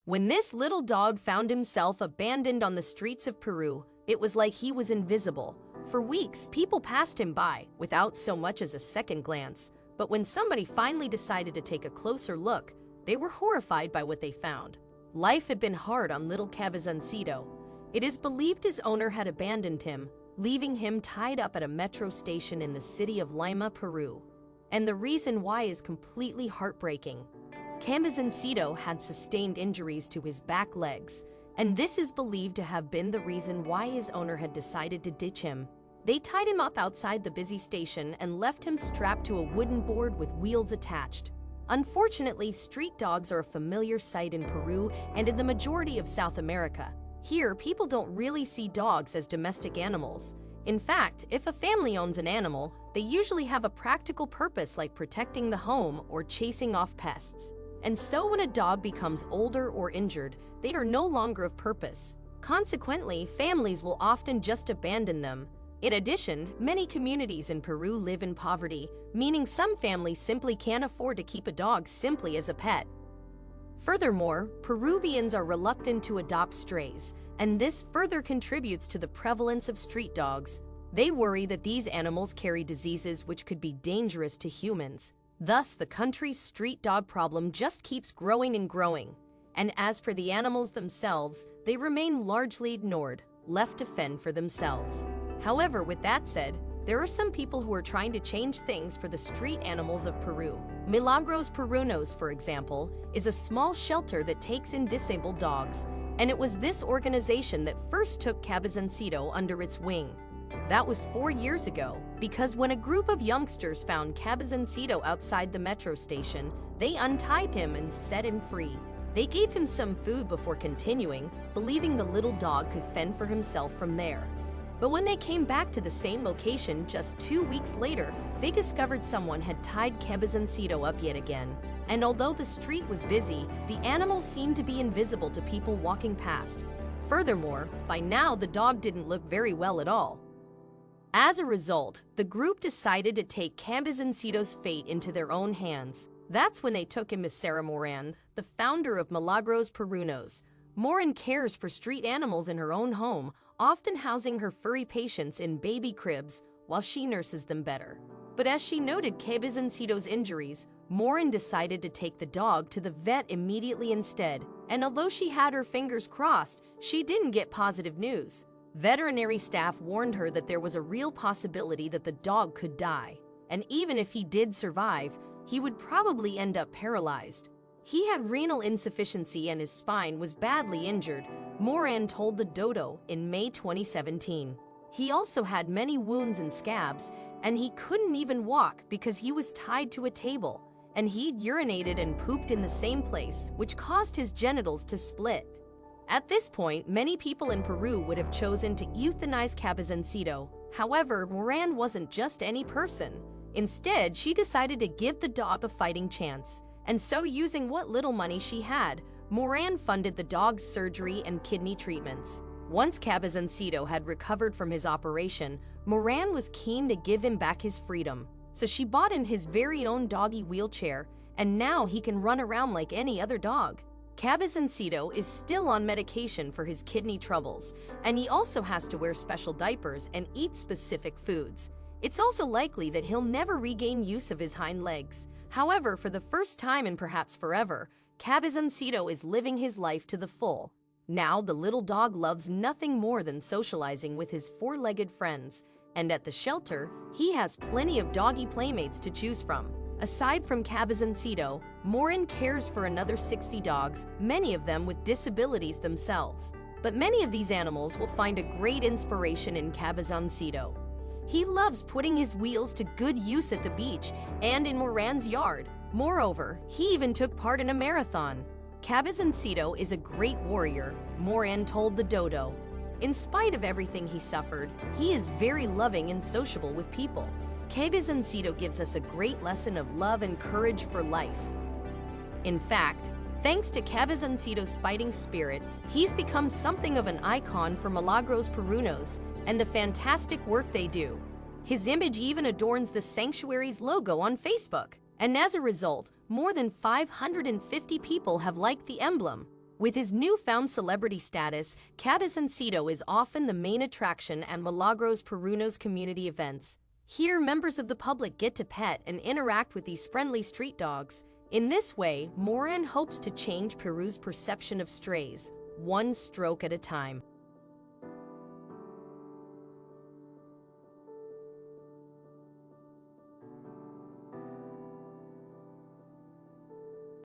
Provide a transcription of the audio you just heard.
When this little dog found himself abandoned on the streets of Peru, it was like he was invisible. For weeks, people passed him by without so much as a second glance. But when somebody finally decided to take a closer look, they were horrified by what they found. Life had been hard on little Cabezoncito. It is believed his owner had abandoned him, leaving him tied up at a metro station in the city of Lima, Peru. And the reason why is completely heartbreaking. Cabezoncito had sustained injuries to his back legs, and this is believed to have been the reason why his owner had decided to ditch him. They tied him up outside the busy station and left him strapped to a wooden board with wheels attached. Unfortunately, street dogs are a familiar sight in Peru and in the majority of South America. Here, people don't really see dogs as domestic animals. In fact, if a family owns an animal, they usually have a practical purpose like protecting the home or chasing off pests. And so when a dog becomes older or injured, they are no longer of purpose. Consequently, families will often just abandon them. In addition, many communities in Peru live in poverty, meaning some families simply can't afford to keep a dog simply as a pet. Furthermore, Peruvians are reluctant to adopt strays, and this further contributes to the prevalence of street dogs. They worry that these animals carry diseases which could be dangerous to humans. Thus, the country's street dog problem just keeps growing and growing. And as for the animals themselves, they remain largely ignored, left to fend for themselves. However, with that said, there are some people who are trying to change things for the street animals of Peru. Milagros Perunos, for example, is a small shelter that takes in disabled dogs, and it was this organization that first took Cabezoncito under its wing. That was 4 years ago, because when a group of youngsters found Cabezoncito outside the metro station, they untied him and set him free. They gave him some food before continuing, believing the little dog could fend for himself from there. But when they came back to the same location just 2 weeks later, they discovered someone had tied Cabezoncito up yet again. And although the street was busy, the animal seemed to be invisible to people walking past. Furthermore, by now the dog didn't look very well at all. As a result, the group decided to take Cabezoncito's fate into their own hands. That's when they took him to Sarah Moran, the founder of Milagros Perunos. Moran cares for street animals in her own home, often housing her furry patients in baby cribs while she nurses them better. But as she noted Cabezoncito's injuries, Moran decided to take the dog to the vet immediately instead, and although she had her fingers crossed, she didn't get positive news. Veterinary staff warned her that there was a real possibility that the dog could die, and even if he did survive, he would probably end up paralyzed. He had renal insufficiency and his spine was badly injured, Moran told the Dodo in May 2017. He also had many wounds and scabs, and he couldn't even walk because he was tied to a table, and he'd urinated and pooped in the same place, which caused his genitals to split. At this point, many people in Peru would have chosen to euthanize Cabezoncito. However, Moran wasn't just any person. Instead, she decided to give the dog a fighting chance. And so, using what little money she had, Moran funded the dog's surgery and kidney treatments. Once Cabezoncito had recovered from his operation, Moran was keen to give him back his freedom. So she bought him his very own doggy wheelchair, and now he can run around like any other dog. Cabezoncito is still on medication for his kidney troubles, and he also has to wear special diapers and eat specific foods. It's also likely that he'll never regain use of his hind legs. However, for the first time and perhaps forever, Cabezoncito is living his life to the full. Now, the little dog loves nothing more than socializing with his four-legged friends, and at the shelter, he has plenty of doggy playmates to choose from. Aside from Cabezoncito, Moran cares for another 60 dogs, many of them with disabilities themselves. But many of these animals will find a great inspiration in Cabezoncito. He loves putting his wheels to good use at the beach and in Moran's yard. Moreover, he even took part in a marathon. Cabezoncito is a great warrior, Moran told the Dodo. In spite of everything he suffered, he is very loving and sociable with people. Cabezoncito gives us a great lesson of love and courage for life. In fact, thanks to Cabezoncito's fighting spirit, he's become something of an icon for Milagros Perunos and the fantastic work they do. His image even adorns the sanctuary's logo on Facebook, and as a result, more than 550 people have liked the emblem. With his newfound celebrity status, Cabecencito is often the main attraction at Milagros Peruno's community events. Here, members of the public get to pet and interact with these friendly street dogs. In this way, Moran hopes to change Peru's perception of strays, one stroke at a time.